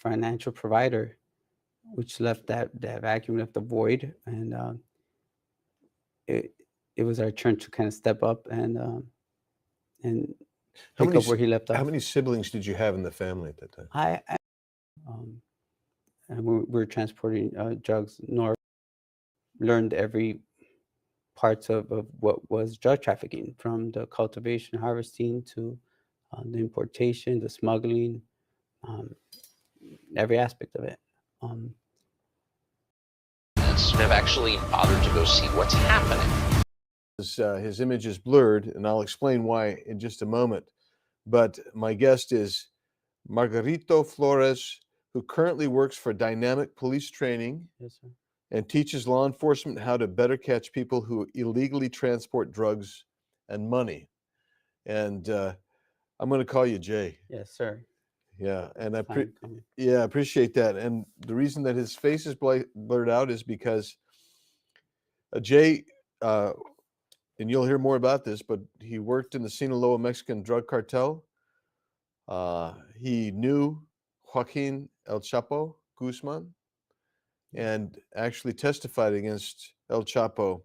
financial provider, which left that vacuum, left a void, and it it was our turn to kind of step up and How pick many up where he left how off. many siblings did you have in the family at that time? I um, and we were transporting drugs north. Learned every parts of what was drug trafficking, from the cultivation, harvesting to the importation, the smuggling, um, every aspect of it. Um, have actually bothered to go see what's happening. His image is blurred, and I'll explain why in just a moment. But my guest is Margarito Flores, who currently works for Dynamic Police Training yes, sir. and teaches law enforcement how to better catch people who illegally transport drugs and money. And I'm going to call you Jay. Yes, sir. Yeah, and Fine, coming. I appreciate that. And the reason that his face is blurred out is because Jay, and you'll hear more about this, but he worked in the Sinaloa Mexican drug cartel. He knew Joaquin El Chapo Guzman and actually testified against El Chapo,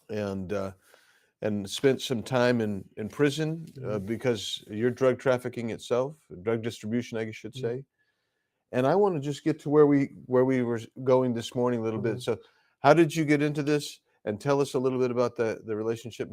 and spent some time in prison because you're drug trafficking itself, drug distribution, I should say. And I want to just get to where we were going this morning a little bit. So, how did you get into this? And tell us a little bit about the relationship.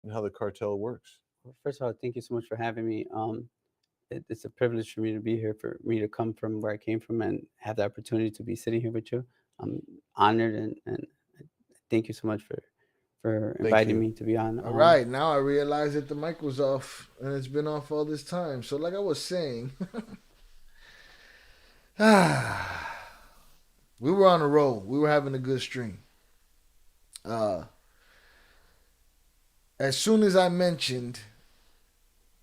And how the cartel works. Well, first of all, thank you so much for having me. It's a privilege for me to be here, for me to come from where I came from and have the opportunity to be sitting here with you. I'm honored, and thank you so much for Thank inviting you. me to be on. All right, now I realize that the mic was off and it's been off all this time. So, like I was saying, we were on a roll. We were having a good stream. As soon as I mentioned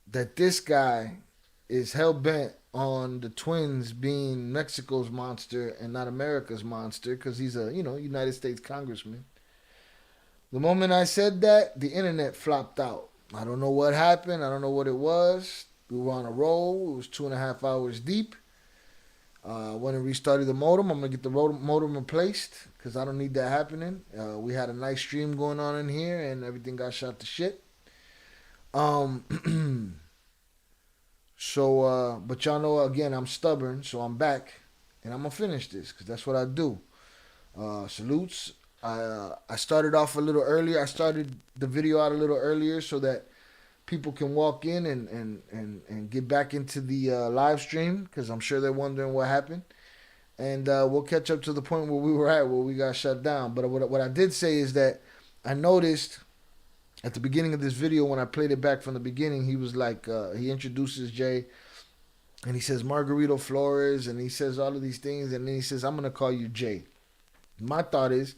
that this guy is hell bent on the twins being Mexico's monster and not America's monster because he's a United States congressman. The moment I said that, the internet flopped out. I don't know what happened. I don't know what it was. We were on a roll. It was 2.5 hours deep. I went and restarted the modem. I'm gonna get the modem replaced because I don't need that happening. We had a nice stream going on in here, and everything got shot to shit. So, but y'all know again, I'm stubborn, so I'm back, and I'm gonna finish this because that's what I do. Salutes. I started off a little earlier. I started the video out a little earlier so that people can walk in and get back into the live stream because I'm sure they're wondering what happened. And we'll catch up to the point where we were at, where we got shut down. But what I did say is that I noticed at the beginning of this video, when I played it back from the beginning, he was like, he introduces Jay, and he says Margarito Flores, and he says all of these things, and then he says, I'm going to call you Jay. My thought is,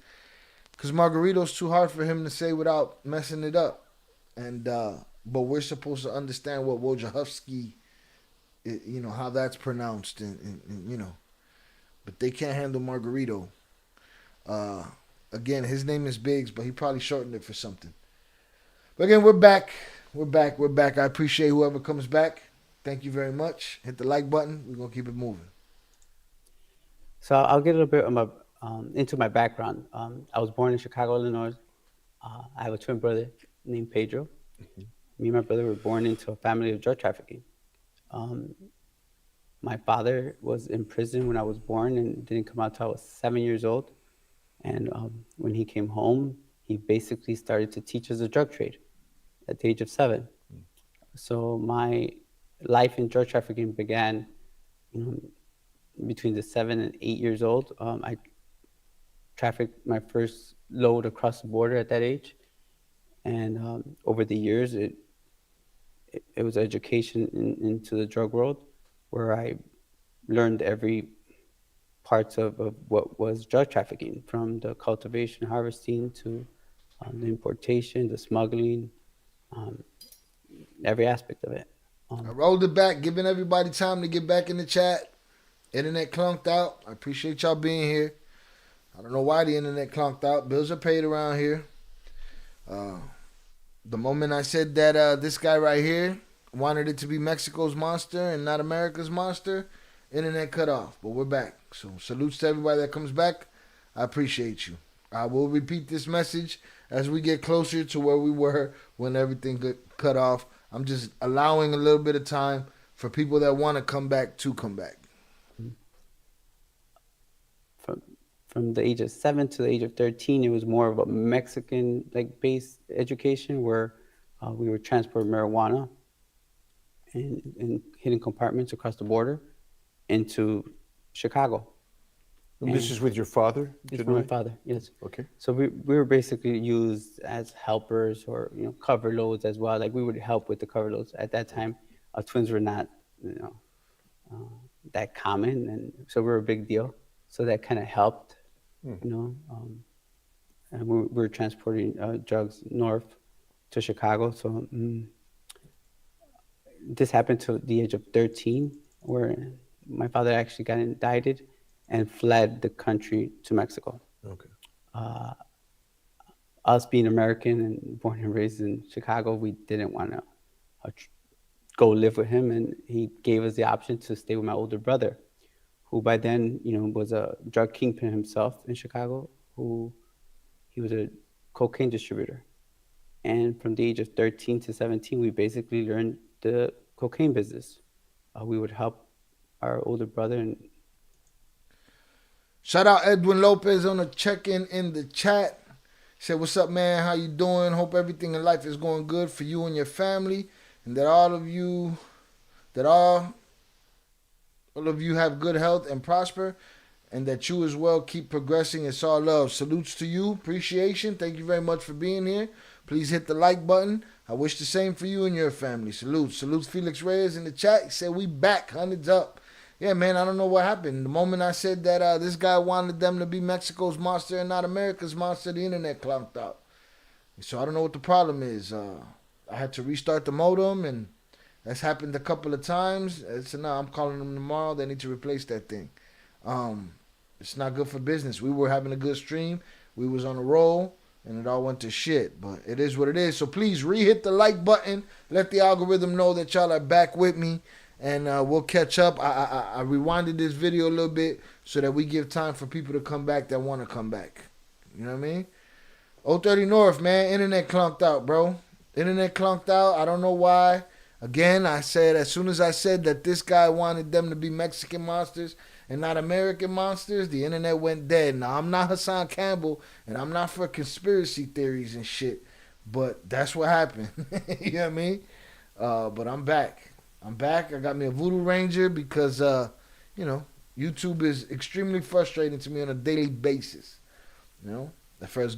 because Margarito's too hard for him to say without messing it up. and but we're supposed to understand what Wojciechowski, how that's pronounced, and. But they can't handle Margarito. Uh, Again, his name is Biggs, but he probably shortened it for something. But again, we're back. We're back. We're back. I appreciate whoever comes back. Thank you very much. Hit the like button. We're gonna keep it moving. So I'll get a little bit of into my background. I was born in Chicago, Illinois. I have a twin brother named Pedro. Me and my brother were born into a family of drug trafficking. Um, my father was in prison when I was born and didn't come out till I was 7 years old. And when he came home, he basically started to teach us the drug trade at the age of 7. So my life in drug trafficking began, between the 7 and 8 years old. I trafficked my first load across the border at that age, and over the years, it was education into the drug world, where I learned every parts of what was drug trafficking, from the cultivation, harvesting, to the importation, the smuggling, um, every aspect of it. I rolled it back, giving everybody time to get back in the chat. Internet clunked out. I appreciate y'all being here. I don't know why the internet clunked out. Bills are paid around here. The moment I said that this guy right here wanted it to be Mexico's monster and not America's monster, internet cut off. But we're back. So salutes to everybody that comes back. I appreciate you. I will repeat this message as we get closer to where we were when everything got cut off. I'm just allowing a little bit of time for people that want to come back to come back. From the age of 7 to the age of 13, it was more of a Mexican based education, where we would transport marijuana in hidden compartments across the border into Chicago. And this is with your father? It's with my father, yes. Okay. So we were basically used as helpers, or cover loads as well. Like, we would help with the cover loads. At that time, twins were not that common, and so we were a big deal. So that kind of helped, and we were transporting drugs north to Chicago. So this happened to the age of 13, where my father actually got indicted and fled the country to Mexico. Okay. Us being American and born and raised in Chicago, we didn't want to go live with him, and he gave us the option to stay with my older brother, who by then, was a drug kingpin himself in Chicago. He was a cocaine distributor. And from the age of 13 to 17, we basically learned the cocaine business. We would help our older brother. And shout out Edwin Lopez on the check-in in the chat. He said, "What's up, man? How you doing? Hope everything in life is going good for you and your family, and that all of you have good health and prosper, and that you as well keep progressing. It's all love. Salutes to you. Appreciation. Thank you very much for being here. Please hit the like button. I wish the same for you and your family. Salutes. Salutes Felix Reyes in the chat. He said, we back. Hundreds up. Yeah, man, I don't know what happened. The moment I said that this guy wanted them to be Mexico's monster and not America's monster, the internet clunked out. So I don't know what the problem is. I had to restart the modem, and that's happened a couple of times. So now I'm calling them tomorrow. They need to replace that thing. It's not good for business. We were having a good stream. We was on a roll, and it all went to shit. But it is what it is. So please re-hit the like button. Let the algorithm know that y'all are back with me, and we'll catch up. I rewinded this video a little bit so that we give time for people to come back that want to come back. You know what I mean? 030 North, man. Internet clunked out, bro. Internet clunked out. I don't know why. Again, I said, as soon as I said that this guy wanted them to be Mexican monsters and not American monsters, the internet went dead. Now, I'm not Hassan Campbell, and I'm not for conspiracy theories and shit, but that's what happened. You know what I mean? But I'm back. I'm back. I got me a Voodoo Ranger because, YouTube is extremely frustrating to me on a daily basis. You know? For as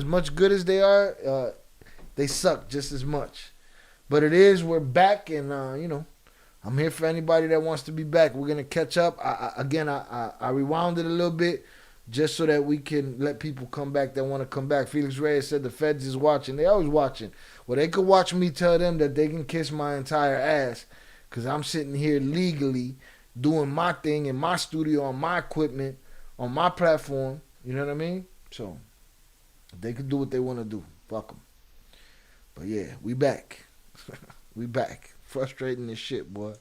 much good as they are, they suck just as much. But it is, we're back, and, I'm here for anybody that wants to be back. We're going to catch up. I rewound it a little bit just so that we can let people come back that want to come back. Felix Reyes said the feds is watching. They always watching. Well, they could watch me tell them that they can kiss my entire ass because I'm sitting here legally doing my thing in my studio on my equipment on my platform. You know what I mean? So they can do what they want to do. Fuck them. But yeah, we back. We back. Frustrating as shit, boy.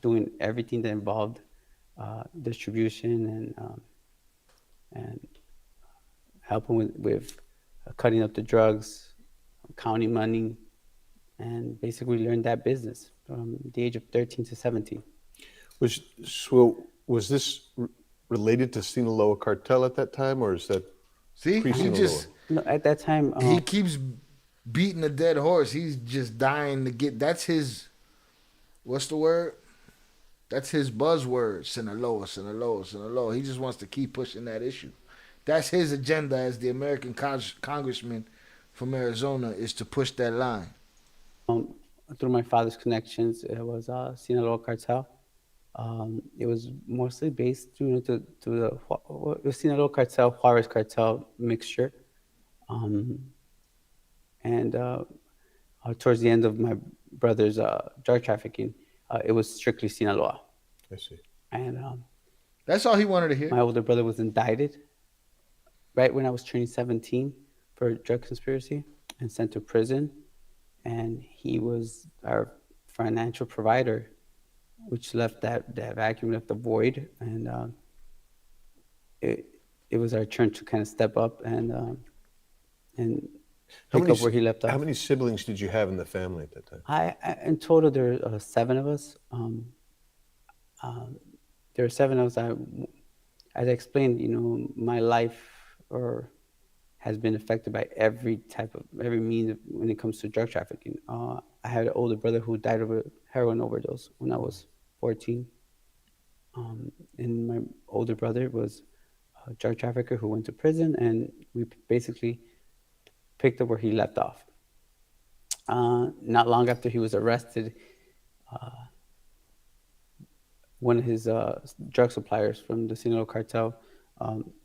Doing everything that involved distribution and helping with cutting up the drugs, counting money, and basically learned that business from the age of 13 to 17. Was this related to Sinaloa Cartel at that time, or is that See, he pre-Sinaloa? just No, at that time, he keeps beating a dead horse. He's just dying to get. That's his. What's the word? That's his buzzword. Sinaloa, Sinaloa, Sinaloa. He just wants to keep pushing that issue. That's his agenda as the American congressman from Arizona, is to push that line. through my father's connections, it was Sinaloa Cartel. It was mostly based to the Sinaloa Cartel, Juarez Cartel mixture. And towards the end of my brother's drug trafficking, it was strictly Sinaloa. I see. And That's all he wanted to hear. my older brother was indicted right when I was turning 17 for drug conspiracy and sent to prison. And he was our financial provider, which left that vacuum, left a void. And it was our turn to kind of step up and pick up where he left off. How many siblings did you have in the family at that time? In total, there are 7 of us. There are 7 of us. As I explained, my life has been affected by every means when it comes to drug trafficking. I had an older brother who died of a heroin overdose when I was 14. And my older brother was a drug trafficker who went to prison, and we basically picked up where he left off. Not long after he was arrested, one of his drug suppliers from the Sinaloa Cartel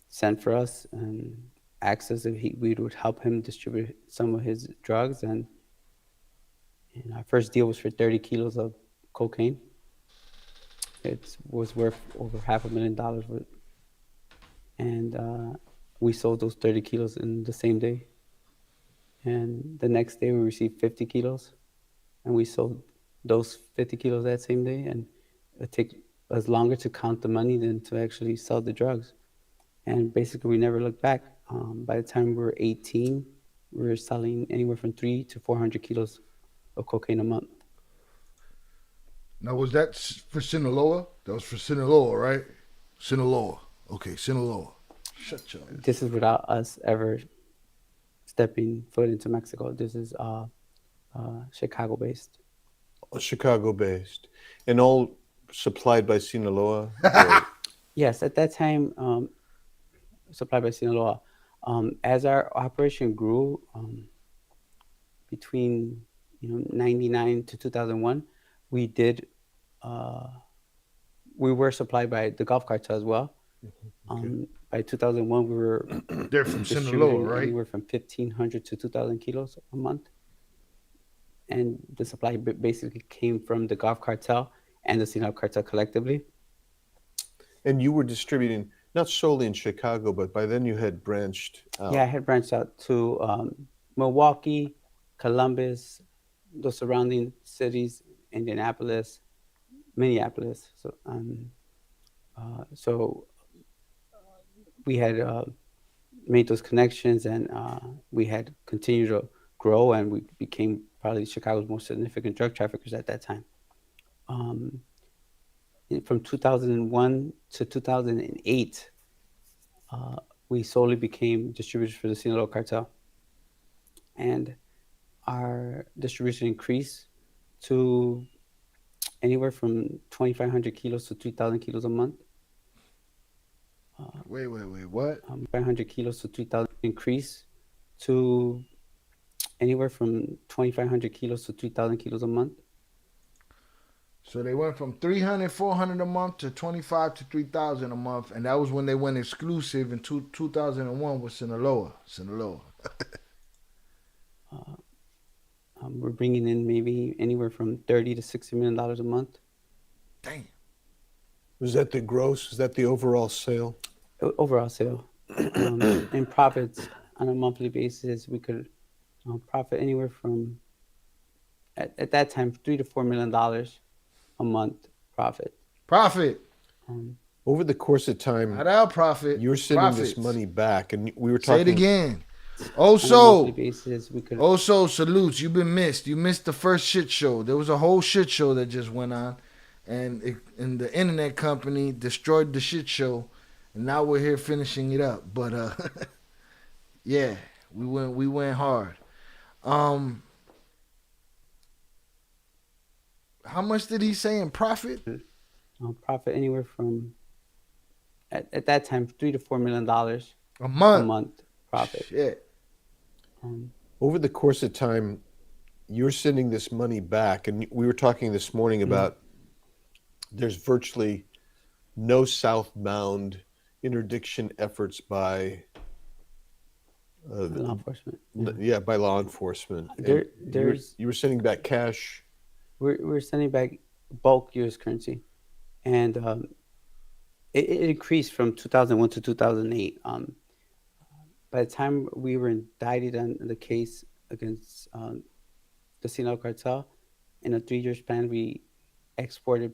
sent for us and asked us if we would help him distribute some of his drugs. And our first deal was for 30 kilos of cocaine. It was worth over $500,000 worth. And we sold those 30 kilos in the same day. And the next day we received 50 kilos, and we sold those 50 kilos that same day. And it took us longer to count the money than to actually sell the drugs. And basically we never looked back. By the time we were 18, we were selling anywhere from 300 to 400 kilos of cocaine a month. Now, was that for Sinaloa? That was for Sinaloa, right? Sinaloa. Okay, Sinaloa. Shut your ass. This is without us ever stepping foot into Mexico. This is Chicago-based. Chicago-based, and all supplied by Sinaloa. Yes, at that time, supplied by Sinaloa. As our operation grew, between 99 to 2001, we were supplied by the Gulf Cartel as well. Okay. By 2001, we were They're from Sinaloa, right? Anywhere from 1,500 to 2,000 kilos a month. And the supply basically came from the Gulf Cartel and the Sinaloa Cartel collectively. And you were distributing not solely in Chicago, but by then you had branched out. Yeah, I had branched out to Milwaukee, Columbus, the surrounding cities, Indianapolis, Minneapolis. So we had made those connections, and we had continued to grow, and we became probably Chicago's most significant drug traffickers at that time. From 2001 to 2008, we solely became distributors for the Sinaloa Cartel. And our distribution increased to anywhere from 2,500 kilos to 3,000 kilos a month. Wait, what? 500 kilos to 3,000 increase to anywhere from 2,500 kilos to 3,000 kilos a month. So they went from 300, 400 a month to 25 to 3,000 a month, and that was when they went exclusive in 2001 with Sinaloa. Uh, we're bringing in maybe anywhere from $30 to $60 million a month. Damn. Was that the gross? Is that the overall sale? Overall sale. In profits on a monthly basis, we could profit anywhere from at that time $3 to $4 million a month profit. Profit. Um, Over the course of time, Not our profit. you're sending Profits. this money back, and we were Say talking. it again. on a monthly Also, basis, we could. salutes. You've been missed. You missed the first shit show. There was a whole shit show that just went on, and the internet company destroyed the shit show, and now we're here finishing it up. But yeah, we went hard. How much did he say in profit? Profit anywhere from at that time $3 to $4 million A a month. month profit. Shit. Over the course of time, you're sending this money back, and we were talking this morning about there's virtually no southbound interdiction efforts by Law enforcement. by law enforcement. There's you were sending back cash. we're sending back bulk U.S. currency, and it increased from 2001 to 2008. By the time we were indicted on the case against the Sinaloa Cartel, in a 3-year span, we exported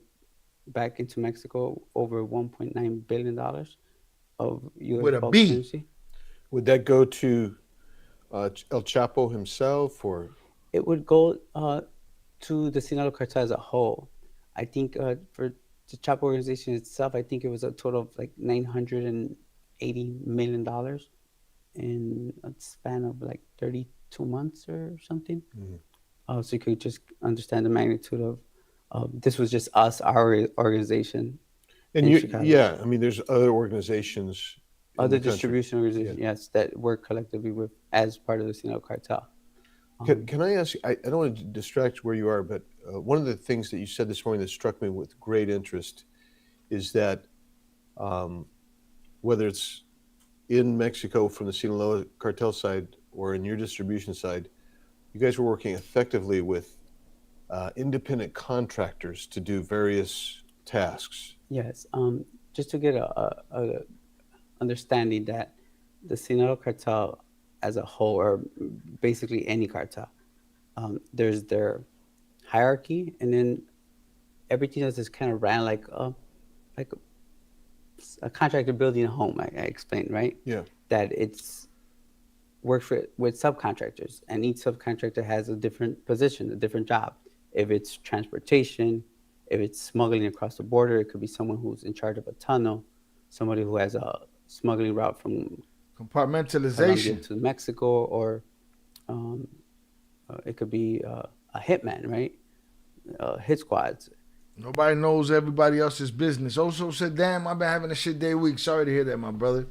back into Mexico over $1.9 billion of U.S. With a bulk B. currency. Would that go to El Chapo himself, or It would go to the Sinaloa Cartel as a whole. I think for the Chapo organization itself, I think it was a total of like $980 million in a span of like 32 months or something. So you could just understand the magnitude of this was just us, our organization. and in you? Chicago. Yeah, I mean, there's other organizations, in Other the country. distribution organizations, yes, that work collectively with as part of the Sinaloa Cartel. Can I ask you, I don't want to distract where you are, but one of the things that you said this morning that struck me with great interest is that whether it's in Mexico from the Sinaloa cartel side or in your distribution side, you guys were working effectively with independent contractors to do various tasks. Yes, just to get a understanding that the Sinaloa Cartel as a whole, or basically any cartel, there's their hierarchy, and then everything else is kind of ran like a contractor building a home. I explained, right? Yeah. That it's works with subcontractors, and each subcontractor has a different position, a different job. If it's transportation, if it's smuggling across the border, it could be someone who's in charge of a tunnel, somebody who has a smuggling route from Colombia Compartmentalization. to Mexico, or it could be a hitman, right? Hit squads. Nobody knows everybody else's business. Also said, damn, I've been having a shit day week. Sorry to hear that, my brother.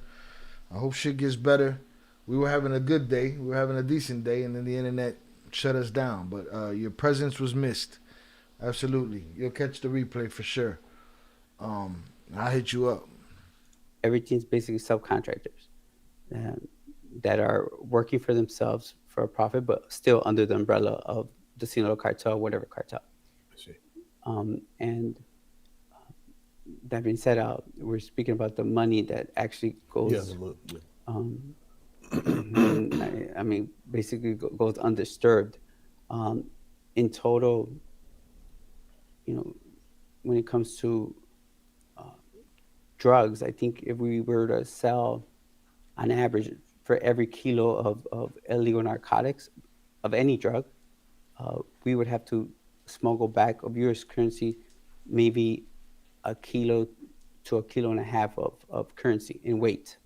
I hope shit gets better. We were having a good day. We were having a decent day, and then the internet shut us down. But your presence was missed. Absolutely. You'll catch the replay for sure. I'll hit you up. Everything's basically subcontractors that are working for themselves for a profit, but still under the umbrella of the Sinaloa Cartel, whatever cartel. I see. And that being said, we're speaking about the money that actually goes. Yeah. I mean, basically goes undisturbed. In total, when it comes to drugs, I think if we were to sell, on average, for every kilo of illegal narcotics, of any drug, we would have to smuggle back of U.S. currency maybe a kilo to a kilo and a half of currency in weight.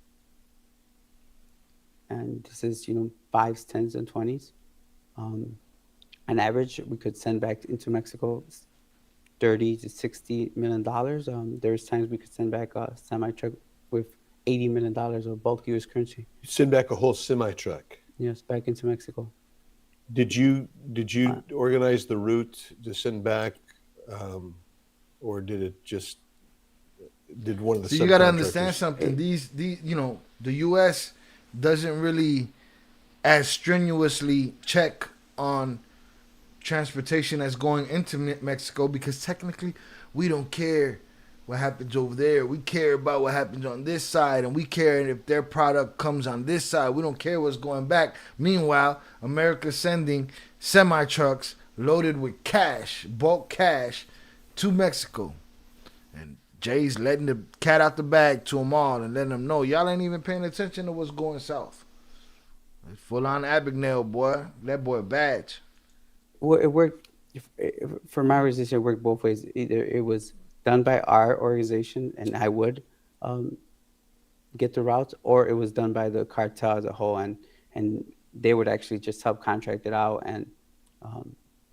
And this is, 5s, 10s, and 20s. On average, we could send back into Mexico $30 to $60 million. There's times we could send back a semi-truck with $80 million of bulk U.S. currency. You send back a whole semi-truck. Yes, back into Mexico. Did you organize the route to send back or did it just did one of the So you got to subcontractors? understand something. These you know, the U.S. doesn't really as strenuously check on transportation that's going into Mexico, because technically we don't care what happens over there. We care about what happens on this side, and we care if their product comes on this side. We don't care what's going back. Meanwhile, America's sending semi trucks loaded with cash, bulk cash, to Mexico. And Jay's letting the cat out the bag to them all and letting them know y'all ain't even paying attention to what's going south. Full on Abagnale, boy. That boy a badge. Well, it worked for my organization. It worked both ways. Either it was done by our organization, and I would get the routes, or it was done by the cartel as a whole, and they would actually just subcontract it out and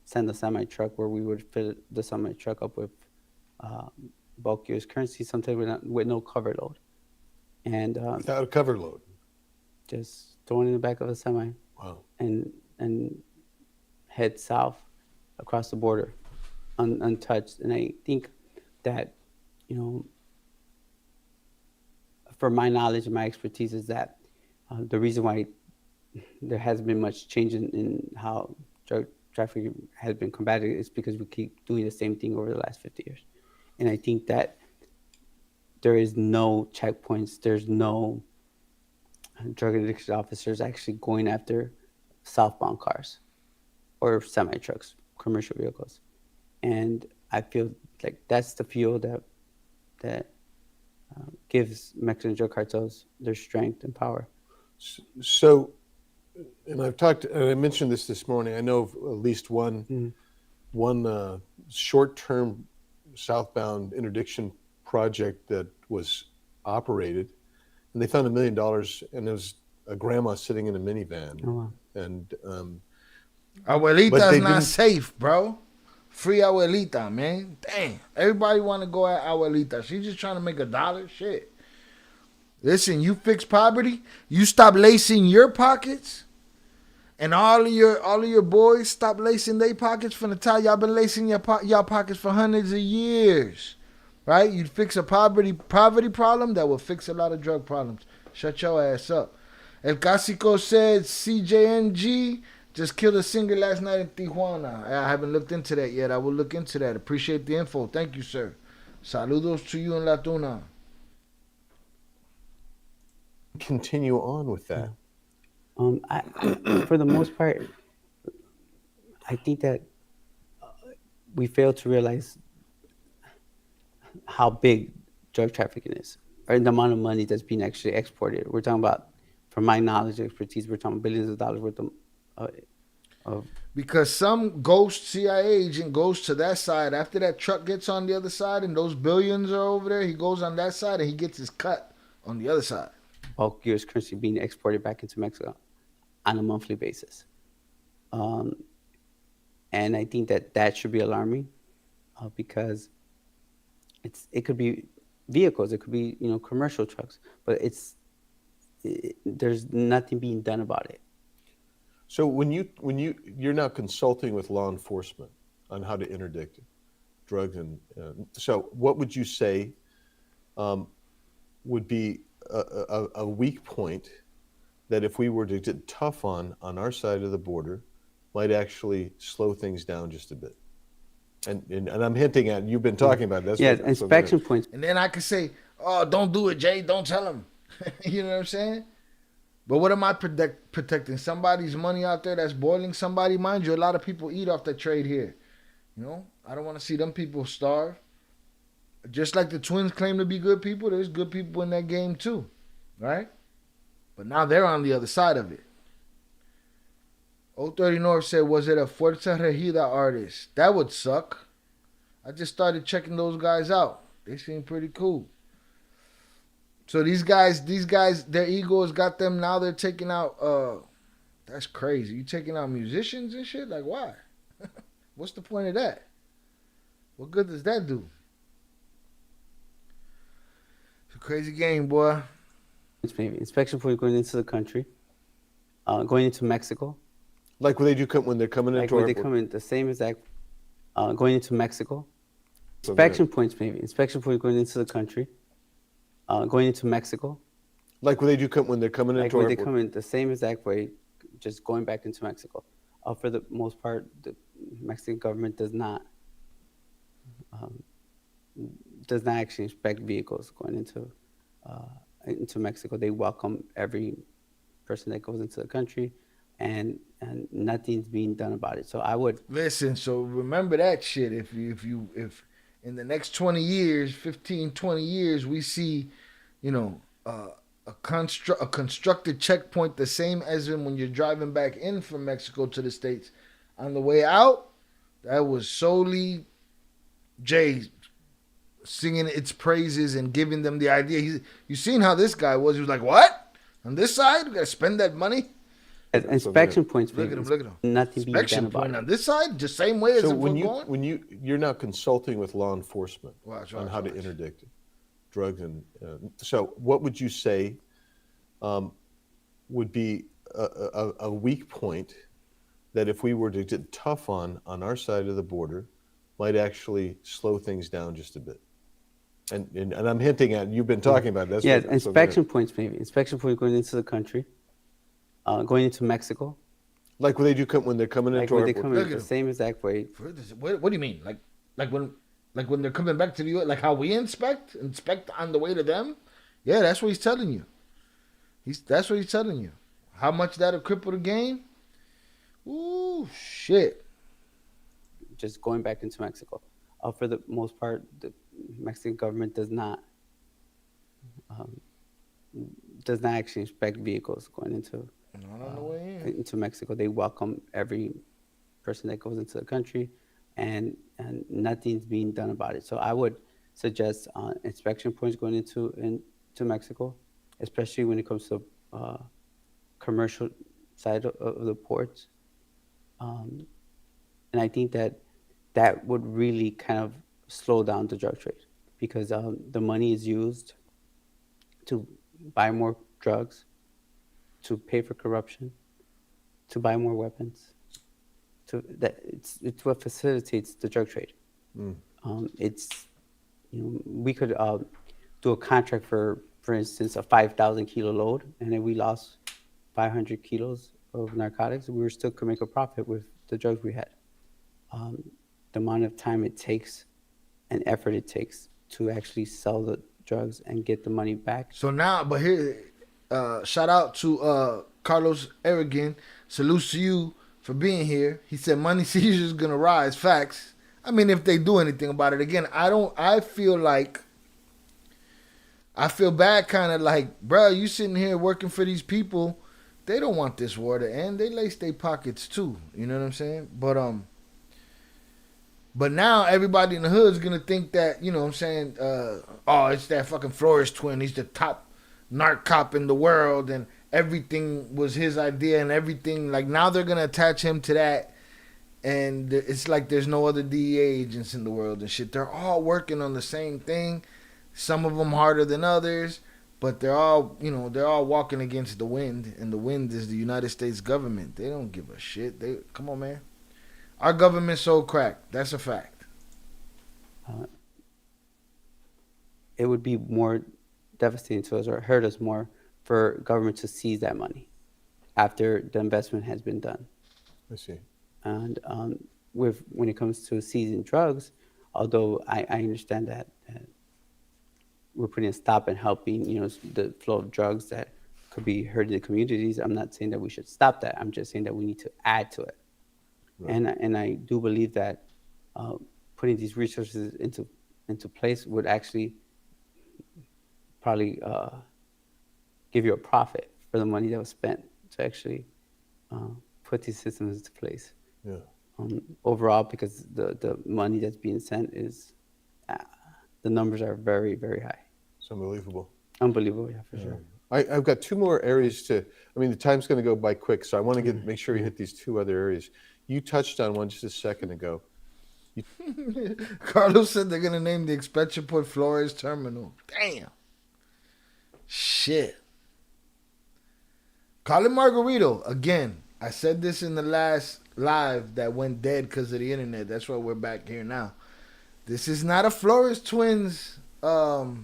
send the semi truck, where we would fill the semi truck up with bulk US currency, sometimes with no cover load, and Without a cover load. just thrown in the back of a semi. Wow. And head south across the border untouched. And I think that, you know, for my knowledge and my expertise, is that the reason why there hasn't been much change in how drug trafficking has been combated is because we keep doing the same thing over the last 50 years. And I think that there is no checkpoints, there's no drug addiction officers actually going after southbound cars or semi trucks, commercial vehicles, and I feel like that's the fuel that gives Mexican drug cartels their strength and power. So, and I mentioned this morning. I know of at least one short-term southbound interdiction project that was operated, and they found $1 million, and there was a grandma sitting in a minivan. Oh, wow. And Abuelita's not safe, bro. Free Abuelita, man. Dang. Everybody want to go at Abuelita. She's just trying to make $1. Shit. Listen, you fix poverty. You stop lacing your pockets, and all of your boys stop lacing their pockets from the time y'all been lacing y'all pockets for hundreds of years, right? You fix a poverty problem that will fix a lot of drug problems. Shut your ass up. El Casico said CJNG just killed a singer last night in Tijuana. I haven't looked into that yet. I will look into that. Appreciate the info. Thank you, sir. Saludos to you in La Tuna. continue on with that. For the most part, I think that we fail to realize how big drug trafficking is, or the amount of money that's being actually exported. We're talking about, from my knowledge and expertise, we're talking billions of dollars worth of because some ghost CIA agent goes to that side after that truck gets on the other side and those billions are over there. He goes on that side and he gets his cut on the other side. bulk US currency being exported back into Mexico on a monthly basis. And I think that should be alarming because it could be vehicles, it could be commercial trucks, but there's nothing being done about it. So when you're now consulting with law enforcement on how to interdict drugs, and so what would you say would be a weak point that if we were to get tough on our side of the border might actually slow things down just a bit? And I'm hinting at, you've been talking about this. Yeah, inspection points. And then I could say, oh, don't do it, Jay. Don't tell him. You know what I'm saying? But what am I protecting? Somebody's money out there that's boiling somebody. Mind you, a lot of people eat off the trade here. I don't want to see them people starve. Just like the Twins claim to be good people, there's good people in that game too, right? But now they're on the other side of it. 030 North said, was it a Fuerza Regida artist? That would suck. I just started checking those guys out. They seem pretty cool. So these guys, their egos got them. Now they're taking out, that's crazy. You taking out musicians and shit? Like, why? What's the point of that? What good does that do? It's a crazy game, boy. Maybe inspection points going into the country, going into Mexico. Like when they do when they're coming into like when they come in, the same exact, going into Mexico, Inspection points, maybe. Inspection points going into the country, going into Mexico. Like when they do come when they're coming Like into when our they come in the same exact way, just going back into Mexico. For the most part, the Mexican government um, does not actually inspect vehicles going into Mexico. They welcome every person that goes into the country, and nothing's being done about it. So I would Listen, so remember that shit. If in the next 20 years, 15, 20 years, we see, you know, a constructed checkpoint the same as when you're driving back in from Mexico to the States, on the way out, that was solely Jay singing its praises and giving them the idea. You seen how this guy was? He was like, "What? On this side, we gotta spend that money." inspection points, Look at maybe. him. Look at him. Nothing being done Inspection about point it. on this side, just same way as So if we're going. when you're now consulting with law enforcement Watch, on watch, how to watch. interdict drugs, and so what would you say would be a weak point that if we were to get tough on our side of the border might actually slow things down just a bit? And I'm hinting at, you've been talking about this. Yeah, inspection points, maybe. Inspection points going into the country, going into Mexico. Like when they do come when they're coming Like into when our they border. come in Look at the 'em. same exact way. What do you mean? Like when they're coming back to the U.S., like how we inspect on the way to them? Yeah, that's what he's telling you. That's what he's telling you. How much that'll cripple the game? Ooh, shit. Just going back into Mexico. For the most part, the Mexican government um, does not actually inspect vehicles going Not on the way in. into Mexico. They welcome every person that goes into the country, and nothing's being done about it. So I would suggest inspection points going into Mexico, especially when it comes to commercial side of the ports. And I think that would really kind of slow down the drug trade, because the money is used to buy more drugs, to pay for corruption, to buy more weapons. It's what facilitates the drug trade. It's we could do a contract for instance, a 5,000 kilo load, and then we lost 500 kilos of narcotics. We still could make a profit with the drugs we had. The amount of time it takes and effort it takes to actually sell the drugs and get the money back. So now, but here, shout out to Carlos Aragon. Salutes to you for being here. He said money seizure is gonna rise. Facts. I mean, if they do anything about it, again, I feel bad, kind of like, bro, you sitting here working for these people. They don't want this war to end. They lace their pockets too. You know what I'm saying? But now everybody in the hood is gonna think that, you know what I'm saying, oh, it's that fucking Flores twin. He's the top narc cop in the world, and everything was his idea, and everything. Like, now they're gonna attach him to that, and it's like there's no other DEA agents in the world and shit. They're all working on the same thing. Some of them harder than others, but they're all walking against the wind, and the wind is the United States government. They don't give a shit. Come on, man. Our government's so cracked. That's a fact. It would be more devastating to us, or hurt us more, for government to seize that money after the investment has been done. I see. And when it comes to seizing drugs, although I understand that we're putting a stop and helping, the flow of drugs that could be hurting the communities, I'm not saying that we should stop that. I'm just saying that we need to add to it. Right. And I do believe that putting these resources into place would actually probably give you a profit for the money that was spent to actually put these systems into place. Yeah. Overall, because the money that's being sent is, the numbers are very, very high. It's unbelievable. Unbelievable, yeah, for sure. I've got two more areas the time's going to go by quick, so I want to make sure you hit these two other areas. You touched on one just a second ago. Carlos said they're going to name the inspection point Flores Terminal. Damn. Shit. Colin Margarito, again, I said this in the last live that went dead because of the internet. That's why we're back here now. This is not a Flores Twins. This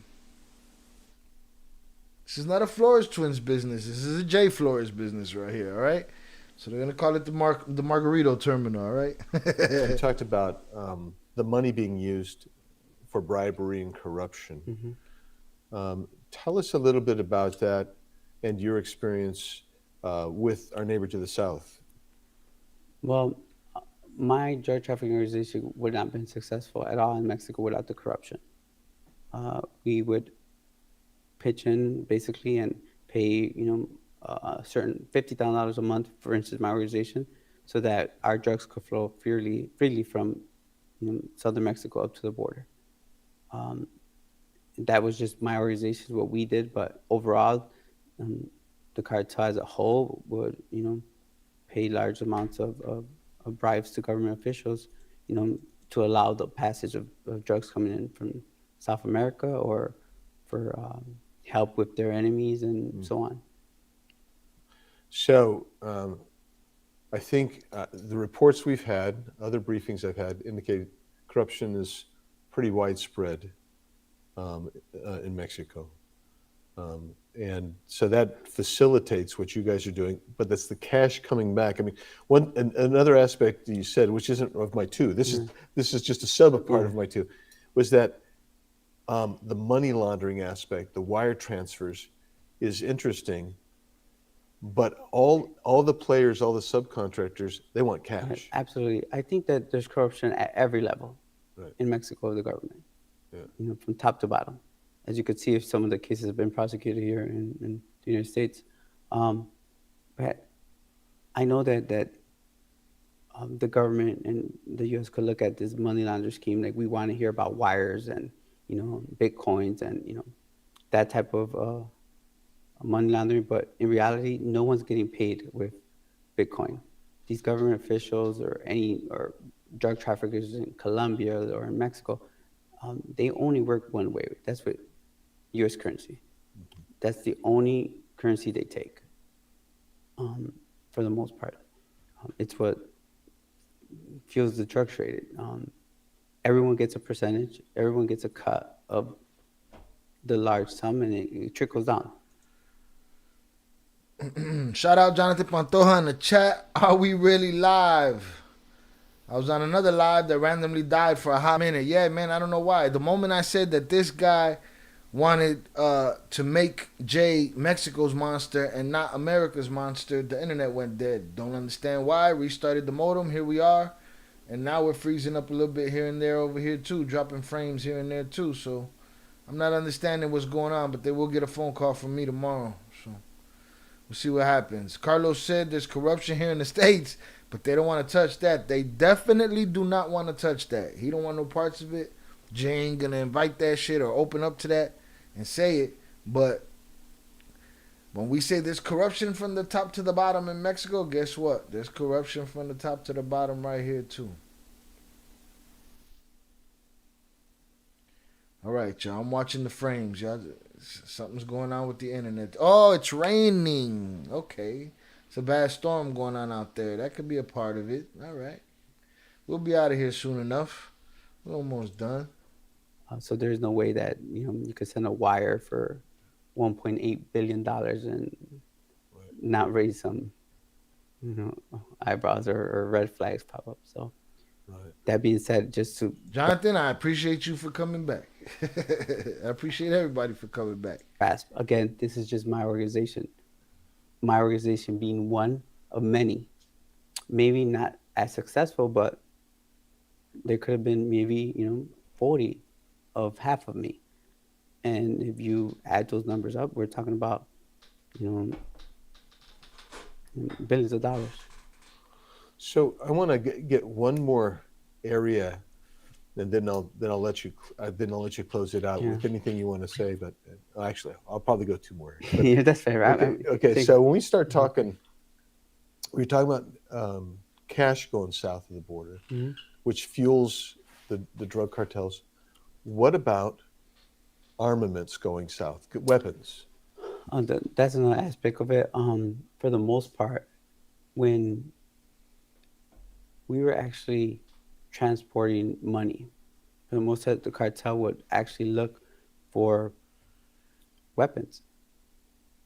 is not a Flores Twins business. This is a J Flores business right here. All right. So they're gonna call it the Margarito Terminal. All right. You talked about the money being used for bribery and corruption. Tell us a little bit about that and your experience with our neighbor to the south. Well, my drug trafficking organization would not have been successful at all in Mexico without the corruption. We would pitch in basically and pay, a certain $50,000 a month, for instance, my organization, so that our drugs could flow freely from southern Mexico up to the border. That was just my organization, what we did, but overall, the cartel as a whole would, pay large amounts of bribes to government officials, to allow the passage of drugs coming in from South America or for help with their enemies and so on. So I think the reports we've had, other briefings I've had, indicate corruption is pretty widespread in Mexico. And so that facilitates what you guys are doing, but that's the cash coming back. I mean, another aspect that you said, which isn't of my two, this is just a sub part of my two, was that the money laundering aspect, the wire transfers, is interesting. But all the players, all the subcontractors, they want cash. Absolutely. I think that there's corruption at every level in Mexico of the government, from top to bottom. As you could see, if some of the cases have been prosecuted here in the United States. But I know that the government and the U.S. could look at this money laundering scheme like we want to hear about wires and, Bitcoins and, that type of money laundering, but in reality, no one's getting paid with Bitcoin. These government officials or drug traffickers in Colombia or in Mexico, they only work one way. That's with U.S. currency. That's the only currency they take, for the most part. It's what fuels the drug trade. Everyone gets a percentage. Everyone gets a cut of the large sum, and it trickles down. Shout out Jonathan Pantoja in the chat. Are we really live? I was on another live that randomly died for a hot minute. Yeah, man, I don't know why. The moment I said that this guy wanted to make Jay Mexico's monster and not America's monster, the internet went dead. Don't understand why. Restarted the modem. Here we are. And now we're freezing up a little bit here and there over here too, dropping frames here and there too. So I'm not understanding what's going on, but they will get a phone call from me tomorrow. So we'll see what happens. Carlos said there's corruption here in the States, but they don't want to touch that. They definitely do not want to touch that. He don't want no parts of it. Jay ain't gonna invite that shit or open up to that and say it. But when we say there's corruption from the top to the bottom in Mexico, guess what? There's corruption from the top to the bottom right here too. All right, y'all. I'm watching the frames, y'all. Something's going on with the internet. Oh, it's raining. Okay. It's a bad storm going on out there. That could be a part of it. All right. We'll be out of here soon enough. We're almost done. So there's no way that you could send a wire for $1.8 billion and not raise some eyebrows or red flags pop up. So that being said, just to Jonathan, I appreciate you for coming back. I appreciate everybody for coming back. Again, this is just my organization. My organization being one of many, maybe not as successful, but there could have been maybe 40 of half of me. And if you add those numbers up, we're talking about billions of dollars. So I want to get one more area, and then I'll let you close it out with anything you want to say. But actually, I'll probably go two more. But, yeah, that's fair. Okay. So when we start talking, we're talking about cash going south of the border, which fuels the drug cartels. What about armaments going south? Weapons. That's another aspect of it. For the most part, when we were actually transporting money most of the cartel would actually look for weapons,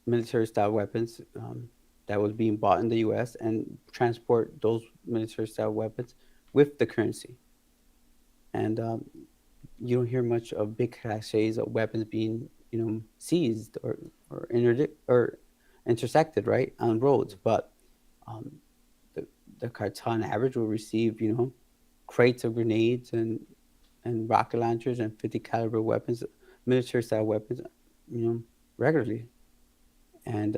military-style weapons that was being bought in the U.S. and transport those military-style weapons with the currency. And you don't hear much of big caches of weapons being, seized or intersected, right, on roads. But um, the cartel on average will receive, crates of grenades and rocket launchers and 50 caliber weapons, military style weapons, regularly. And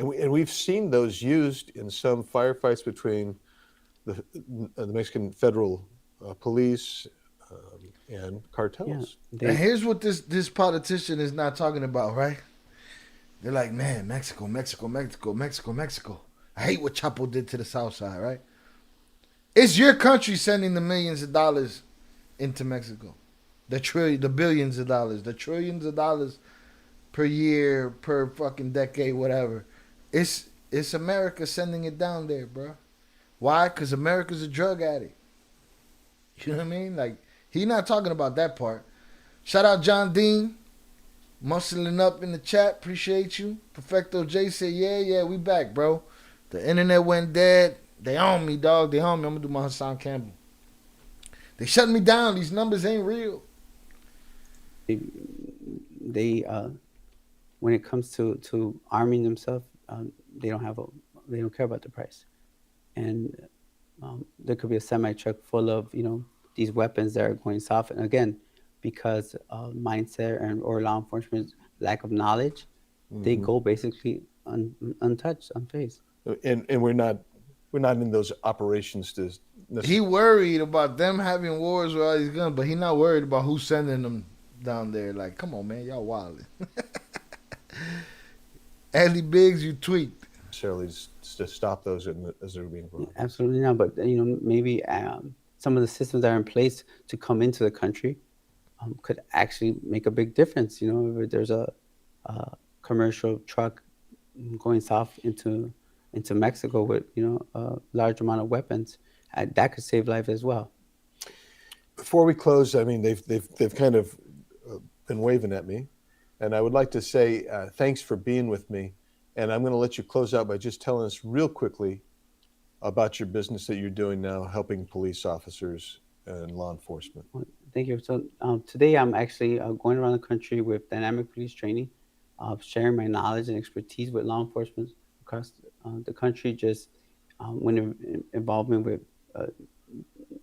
And we've seen those used in some firefights between the Mexican federal police and yeah, cartels. And here's what this politician is not talking about, right? They're like, man, Mexico, Mexico, Mexico, Mexico, Mexico. I hate what Chapo did to the South Side, right? It's your country sending the millions of dollars into Mexico. The billions of dollars, the trillions of dollars per year, per fucking decade, whatever. It's America sending it down there, bro. Why? Because America's a drug addict. You know what I mean? Like, he not talking about that part. Shout out John Dean. Muscling up in the chat. Appreciate you. Perfecto J said, yeah, we back, bro. The internet went dead. They on me, dog. They on me. I'm going to do my Hassan Campbell. They shutting me down. These numbers ain't real. they when it comes to arming themselves, they don't care about the price. And there could be a semi truck full of these weapons that are going soft. And again, because of mindset or law enforcement's lack of knowledge, they go basically untouched, unfazed. And we're not in those operations to. He worried about them having wars with all these guns, but he not worried about who's sending them down there. Like, come on, man, y'all wildin'. Andy Biggs, you tweaked. Necessarily to stop those as they're being brought. Absolutely not. But maybe some of the systems that are in place to come into the country could actually make a big difference. If there's a commercial truck going south into Mexico with a large amount of weapons, that could save lives as well. Before we close, I mean, they've kind of been waving at me, and I would like to say thanks for being with me. And I'm going to let you close out by just telling us real quickly about your business that you're doing now, helping police officers and law enforcement. Well, thank you. So today I'm actually going around the country with dynamic police training, sharing my knowledge and expertise with law enforcement across the country, just when involvement with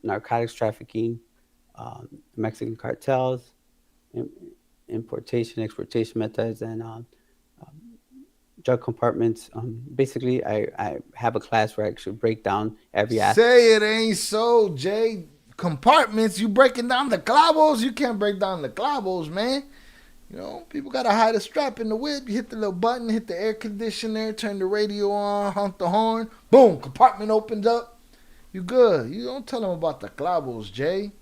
narcotics trafficking, Mexican cartels, importation, exportation methods, and drug compartments. Basically, I have a class where I actually break down every aspect. Say it ain't so, Jay. Compartments, you breaking down the clavos? You can't break down the clavos, man. People got to hide a strap in the whip. You hit the little button, hit the air conditioner, turn the radio on, honk the horn. Boom, compartment opens up. You good. You don't tell them about the clavos, Jay.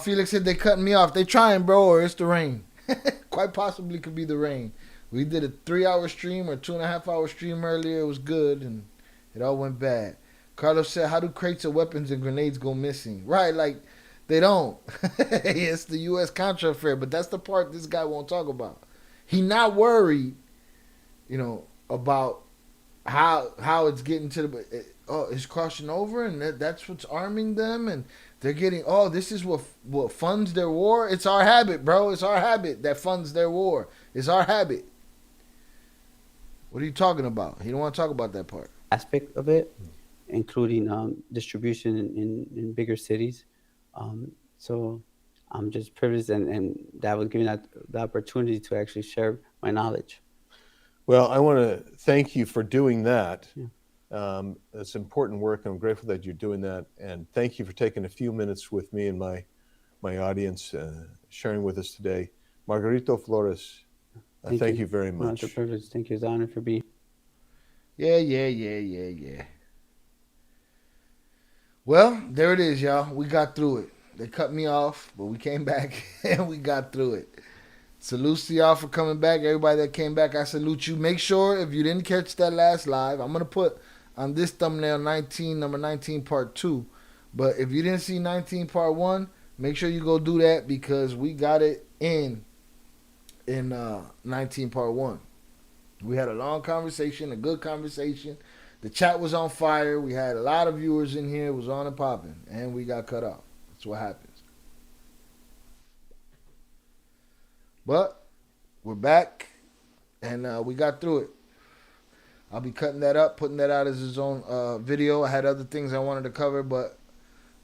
Felix said they cutting me off. They trying, bro, or it's the rain. Quite possibly could be the rain. We did a 3-hour stream or 2.5-hour stream earlier. It was good, and it all went bad. Carlos said, how do crates of weapons and grenades go missing? Right, like, they don't. It's the U.S. Contra affair, but that's the part this guy won't talk about. He not worried, about how it's getting to the... it's crossing over, and that's what's arming them, and they're getting... this is what funds their war? It's our habit, bro. It's our habit that funds their war. It's our habit. What are you talking about? He don't want to talk about that part. Aspect of it, including distribution in bigger cities. So I'm just privileged, and that was giving that the opportunity to actually share my knowledge. Well, I want to thank you for doing that. Yeah. It's important work. I'm grateful that you're doing that, and thank you for taking a few minutes with me and my audience, sharing with us today. Margarito Flores, thank you very much. No, it's a privilege. Thank you. It's an honor for being. Yeah. Well, there it is, y'all. We got through it. They cut me off, but we came back and we got through it. Salute to y'all for coming back. Everybody that came back, I salute you. Make sure if you didn't catch that last live, I'm going to put on this thumbnail number 19 part 2. But if you didn't see 19 Part 1, make sure you go do that because we got it in 19 Part 1. We had a long conversation, a good conversation. The chat was on fire. We had a lot of viewers in here. It was on and popping. And we got cut off. That's what happens. But we're back. And we got through it. I'll be cutting that up, putting that out as its own video. I had other things I wanted to cover, but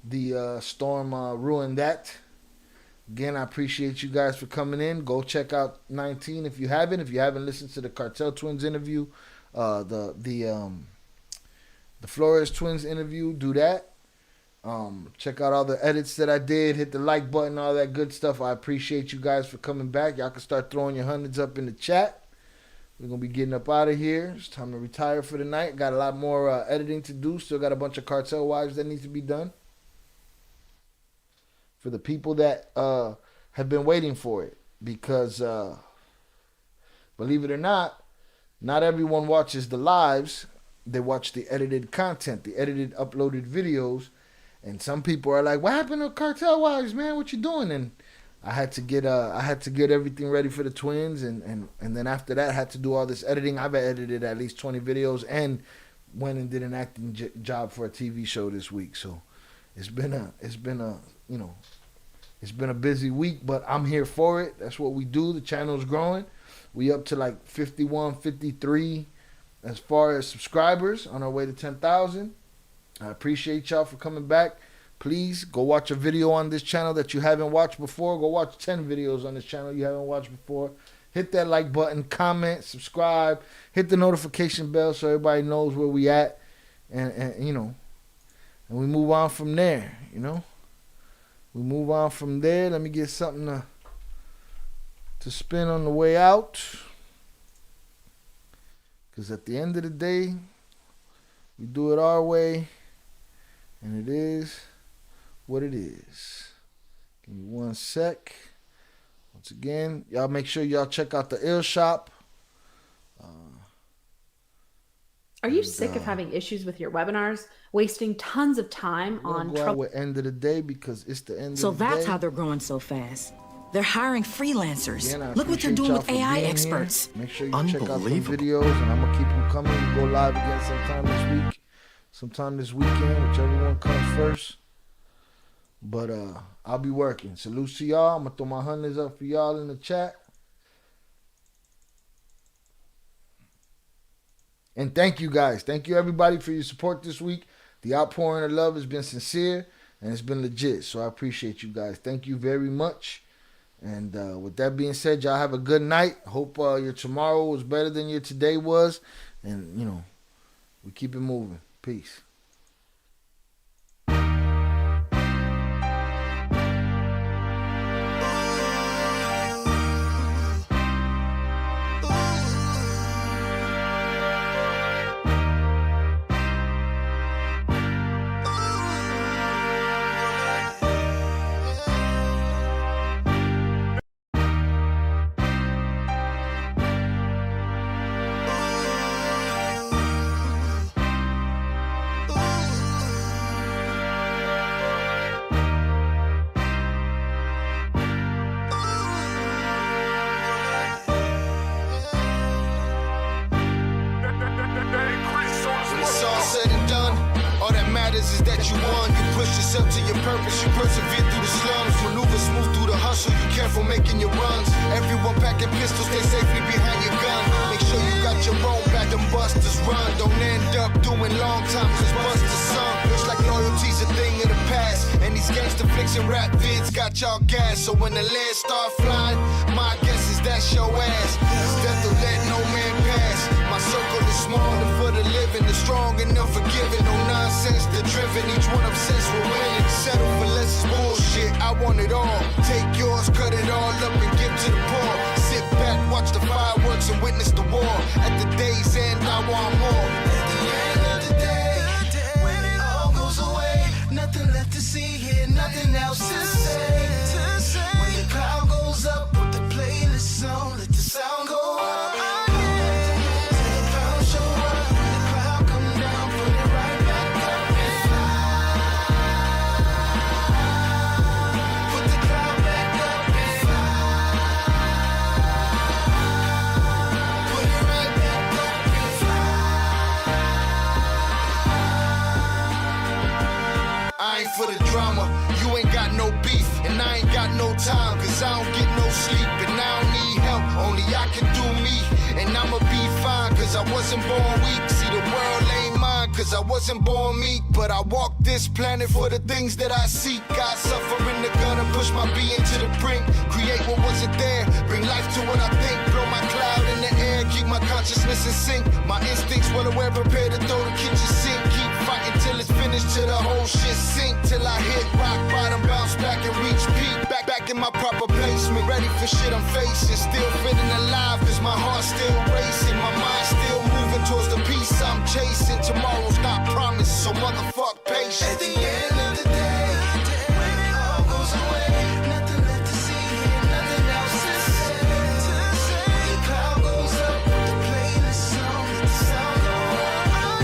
the storm ruined that. Again, I appreciate you guys for coming in. Go check out 19 if you haven't. If you haven't listened to the Cartel Twins interview, the Flores Twins interview, do that. Check out all the edits that I did. Hit the like button, all that good stuff. I appreciate you guys for coming back. Y'all can start throwing your hundreds up in the chat. We're going to be getting up out of here. It's time to retire for the night. Got a lot more editing to do. Still got a bunch of Cartel Wives that need to be done. For the people that have been waiting for it. Because, believe it or not everyone watches the lives. They watch the edited content, the edited, uploaded videos. And some people are like, what happened to Cartel Wives, man? What you doing? And I had to get everything ready for the twins. And then after that, I had to do all this editing. I've edited at least 20 videos and went and did an acting job for a TV show this week. So it's been a busy week, but I'm here for it. That's what we do. The channel's growing. We up to like 51, 53 as far as subscribers, on our way to 10,000. I appreciate y'all for coming back. Please go watch a video on this channel that you haven't watched before. Go watch 10 videos on this channel you haven't watched before. Hit that like button, comment, subscribe, hit the notification bell so everybody knows where we at. And we move on from there, We move on from there. Let me get something to spin on the way out. Because at the end of the day, we do it our way. And it is what it is. Give me one sec. Once again, y'all make sure y'all check out the Ill Shop. Are you sick of having issues with your webinars? Wasting tons of time on go out with end of the day because it's the end So of the day. that's how they're growing so fast. They're hiring freelancers. Again, I Look what they're appreciate doing y'all with for AI being here. experts. Make sure you check out some videos, and I'm gonna keep them coming. We go live again sometime this week, sometime this weekend, whichever one comes first. But I'll be working. Salute to y'all. I'm gonna throw my hundreds up for y'all in the chat. And thank you guys. Thank you everybody for your support this week. The outpouring of love has been sincere and it's been legit. So I appreciate you guys. Thank you very much. And with that being said, y'all have a good night. Hope your tomorrow was better than your today was. And, we keep it moving. Peace. Is that you won. You push yourself to your purpose. You persevere through the slums. Maneuver smooth through the hustle. You careful making your runs. Everyone packing pistols. Stay safely behind your gun. Make sure you got your own back. Them busters run. Don't end up doing long time. Cause busters some. Looks like loyalty's a thing of the past. And these gangster flicks and rap vids got y'all gas. So when the lead start flying, my guess is that's your ass. Cause death will let no man pass. My circle is small and for the living. The strong and unforgiving. No nonsense, the driven. Each one obsessed with winning. Settle for less is bullshit. I want it all. Take yours, cut it all up and give to the poor. Sit back, watch the fireworks and witness the war. At the day's end, I want more. At the end of the day, when it all goes away, nothing left to see here, nothing else to say. When the cloud goes up, put the playlist on, let the sound go up. Show up, when the cloud come down, put it right back up and fly. time, cause I don't get no sleep, and I don't need help, only I can do me, and I'ma be fine, cause I wasn't born weak. See, the world ain't mine, cause I wasn't born meek, but I walk this planet for the things that I seek. I suffer in the gutter, push my being to the brink, create what wasn't there, bring life to what I think, blow my cloud in the air, keep my consciousness in sync, my instincts well aware, prepared to throw the kitchen sink, keep fighting till it's finished, till the whole shit sink, till I hit rock bottom, bounce back and reach peak, back in my proper placement, ready for shit I'm facing, still feeling alive, cause my heart's still racing, my mind still moving towards the peace I'm chasing, tomorrow's not promised, so motherfuck patience. At the end of the day, when it all goes away, nothing left to see here, nothing else to say. The cloud goes up with the playlist song, let the sound go out.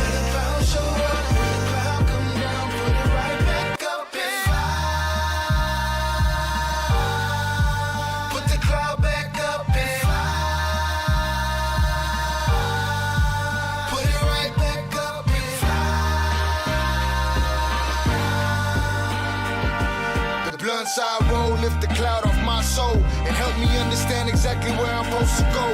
The clouds show up, when the cloud come down, put it right back up and fly. Put the cloud back up and fly. Put it right back up and fly. The blunts I roll lift the cloud off my soul and help me understand exactly where I'm supposed to go.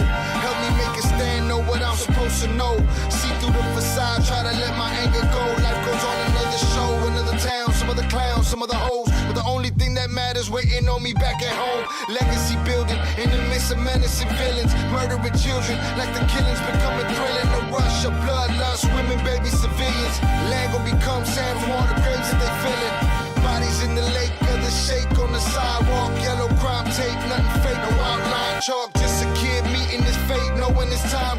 Help me make a stand, know what I'm supposed to know. See through the facade, try to let my anger go. Life goes on, another show, another town, some other clowns, some other hoes. But the only thing that matters waiting on me back at home. Legacy building in the midst of menacing villains, murdering children like the killings becoming thrilling. The rush of bloodlust, women, baby, civilians. Land gon' become sand from all the graves that they filling. Bodies in the lake, other shake on the sidewalk. Yellow crime tape, nothing fake, no outline chalk. Just a kid meeting his fate, knowing his time